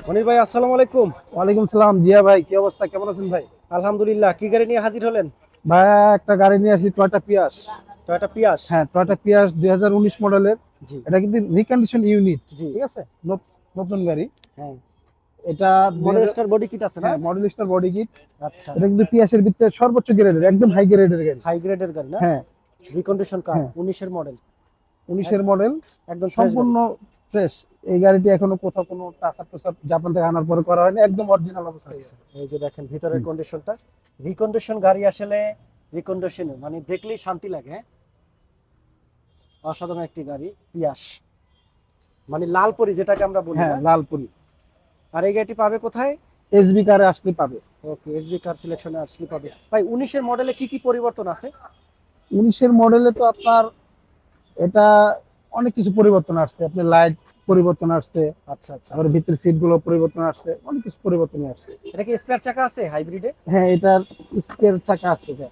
মনির ভাই, আসসালামু আলাইকুম। ওয়ালাইকুম সালাম। জিয়া ভাই, কি অবস্থা, কেমন আছেন ভাই? আলহামদুলিল্লাহ। কি গাড়ি নিয়ে হাজির হলেন? ভাই, একটা গাড়ি নিয়ে আসি, টয়োটা পিয়াস। টয়োটা পিয়াস। হ্যাঁ, টয়োটা পিয়াস 2019 মডেলের। জি। এটা কিন্তু রিকন্ডিশন ইউনিট, জি। ঠিক আছে, নতুন গাড়ি। হ্যাঁ। এটা মডেল 2000। স্টার বডি কিট আছে না? হ্যাঁ, মডেল স্টার বডি কিট। আচ্ছা। এটা কিন্তু পিয়াসের ভিতরে সর্বোচ্চ গ্রেডের, একদম হাই গ্রেডের গাড়ি। হাই গ্রেডের গাড়ি না? হ্যাঁ। রিকন্ডিশন কার, হ্যাঁ, 19 এর মডেল। 19-এর মডেল। একদম ফ্রেশ গাড়ি। সম্পূর্ণ ফ্রেশ। এই গাড়িটি এখনো কোথাও কোনো টাচ আপ জাপান থেকে আনার পরে করা হয়নি, একদম অরিজিনাল অবস্থায় আচ্ছা, আছে। এই যে দেখেন ভিতরের হুম। কন্ডিশনটা। রিকন্ডিশন গাড়ি আসলে রিকন্ডিশন মানে দেখলেই শান্তি লাগে, হ্যাঁ? অসাধারণ একটি গাড়ি পিয়াস, মানে লালপরি যেটাকে আমরা বলি হ্যাঁ, না? লালপুরি। আর এই গাড়িটি পাবে কোথায়? এসবি কারে আসলে পাবে। ওকে, এসবি কার সিলেকশনে আসলে পাবে। ভাই, 19 এর মডেলে কি কি পরিবর্তন আছে? 19-এর মডেলে তো আপনার এটা অনেক কিছু পরিবর্তন আসছে, আপনি লাইট পরিবর্তন আসছে, আচ্ছা আচ্ছা। আবার ভিতরের সিট গুলো পরিবর্তন আসছে, অনেক কিছু পরিবর্তন আসছে। এটা কি স্পেয়ার চাকা আছে হাইব্রিডে? হ্যাঁ, এটার স্পেয়ার চাকা আছে এটা।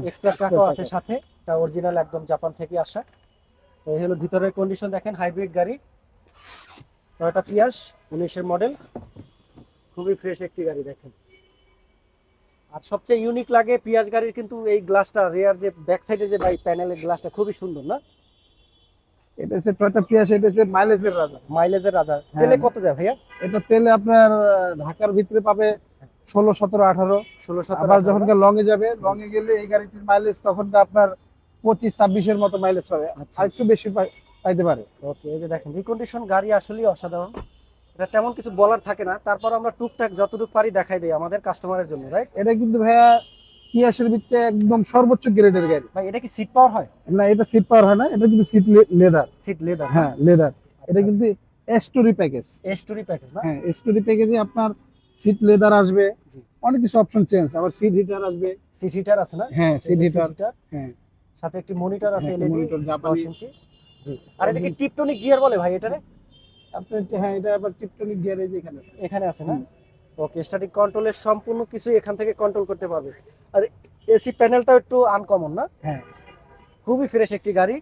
এক্সট্রা স্পেয়ার চাকাও আছে চাকা। সাথে। এটা অরিজিনাল একদম জাপান থেকে আসা। তো এই হলো ভিতরের কন্ডিশন, দেখেন হাইব্রিড গাড়ি টয়োটা পিয়াস 19 এর মডেল, খুবই ফ্রেশ একটি গাড়ি দেখেন। আর সবচেয়ে ইউনিক লাগে পিয়াস গাড়ির কিন্তু এই গ্লাসটা, রেয়ার যে ব্যাক সাইডে যে বাই প্যানেলের গ্লাসটা খুবই সুন্দর না? এটা হচ্ছে টয়োটা পিয়াস, এটা হচ্ছে মাইলেজের রাজা। মাইলেজের রাজা। হ্যাঁ, তেলে কত যায় ভাইয়া? এটা তেলে আপনার ঢাকার ভিতরে পাবে 16, 17, 18। 16, 17, আবার 18 যখন না? লং এ যাবে, জি। লং এ গেলে এই গাড়িটির মাইলেজ তখন আপনার 25, 26-এর মতো মাইলেজ পাবে। আচ্ছা আর একটু আচ্ছা। বেশি পাইতে পারে। ওকে, এই যে দেখেন রিকন্ডিশন গাড়ি আসলেই অসাধারণ। এটা তেমন কিছু বলার থাকে না, তারপর আমরা টুকটাক যতটুকু পারি দেখাই দেই আমাদের কাস্টমারের জন্য, রাইট? এটা কিন্তু ভাইয়া পিয়াসের ভিতরে একদম সর্বোচ্চ গ্রেডের গাড়ি। ভাই, এটা কি সিট পাওয়ার হয়? না, এটা সিট পাওয়ার হয় না, এটা কিন্তু সিট লেদার। সিট লেদার না? হ্যাঁ, লেদার। এটা আচ্ছা কিন্তু আচ্ছা। এস্টোরি প্যাকেজ। এস্টোরি প্যাকেজ না? হ্যাঁ, এস্টোরি প্যাকেজে আপনার সিট লেদার আসবে, জি। অনেক কিছু অপশন চেঞ্জ, আবার সিট হিটার আসবে। সিট হিটার আছে না? হ্যাঁ, এই সিট যে সিট হিটার। হিটার, হ্যাঁ। সাথে একটি মনিটর আছে হ্যাঁ, একটা এলইডি মনিটর 10 জাপানি। ইঞ্চি। জি। আর এটা কি টিপটনিক গিয়ার বলে ভাই এটারে? হ্যাঁ, এটা আবার টিপটনিক গ্যারেজ এখানে আছে। এখানে আছে না? হুম। ওকে, স্ট্যাটিক কন্ট্রোলের সম্পূর্ণ কিছু এখান থেকে কন্ট্রোল করতে পারবে। আর এসি প্যানেলটাও একটু আনকমন না? হ্যাঁ, খুবই ফ্রেশ একটি গাড়ি,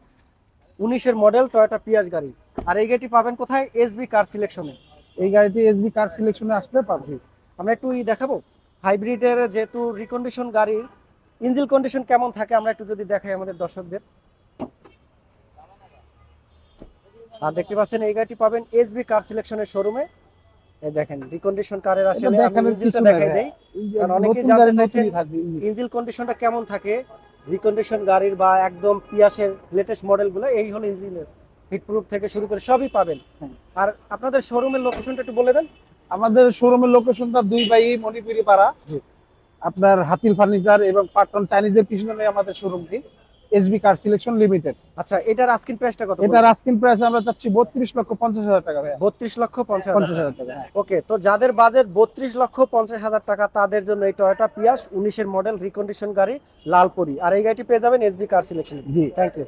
19 এর মডেল টয়োটা পিয়াস গাড়ি। আর এই গাড়িটি পাবেন কোথায়? এসবি কার সিলেকশনে। এই গাড়িটি এসবি কার সিলেকশনে আসলে পাবে। জি। আমরা একটু দেখাবো হাইব্রিডের, যেহেতু রিকন্ডিশন গাড়ির ইঞ্জিন কন্ডিশন কেমন থাকে আমরা একটু যদি দেখাই আমাদের দর্শকদের। আর দেখতে পাচ্ছেন এই গাড়িটি পাবেন এসবি কার সিলেকশনের শোরুমে। এই দেখেন রিকন্ডিশন কারের, এটা আসলে আমি দেখানোর ইঞ্জিনটা কিছু নাই দেখাই ভাইয়া। দেই, কারণ অনেকেই নতুন জানতে গাড়ি চাইছেন নতুনই থাকবে ইঞ্জিন। ইঞ্জিন কন্ডিশনটা কেমন থাকে রিকন্ডিশন গাড়ির, বা একদম পিয়াসের লেটেস্ট মডেলগুলো। এই হলো ইঞ্জিনের হিটপ্রুফ থেকে শুরু করে সবই পাবেন। হ্যাঁ। আর আপনাদের শোরুমের লোকেশনটা একটু বলে দেন। আমাদের শোরুমের লোকেশনটা 2 বাই মণিপুরি পাড়া, জি। আপনার হাতিল ফার্নিচার এবং পাটন চাইনিজের পিছনে আমাদের শোরুমটি, এসবি কার সিলেকশন লিমিটেড। আচ্ছা, এটার আস্কিং প্রাইসটা কত এটার বলবেন? আস্কিং প্রাইস আমরা চাচ্ছি 32,50,000 টাকা ভাইয়া। 32,50,000 টাকা। 50,000 টাকা, হ্যাঁ। ওকে, তো যাদের বাজেট 32,50,000 টাকা তাদের জন্য এই টয়োটা পিয়াস 19 এর মডেল রিকন্ডিশন গাড়ি লালপরি। আর এই গাড়িটি পেয়ে যাবেন এসবি কার সিলেকশন। জি। Thank you.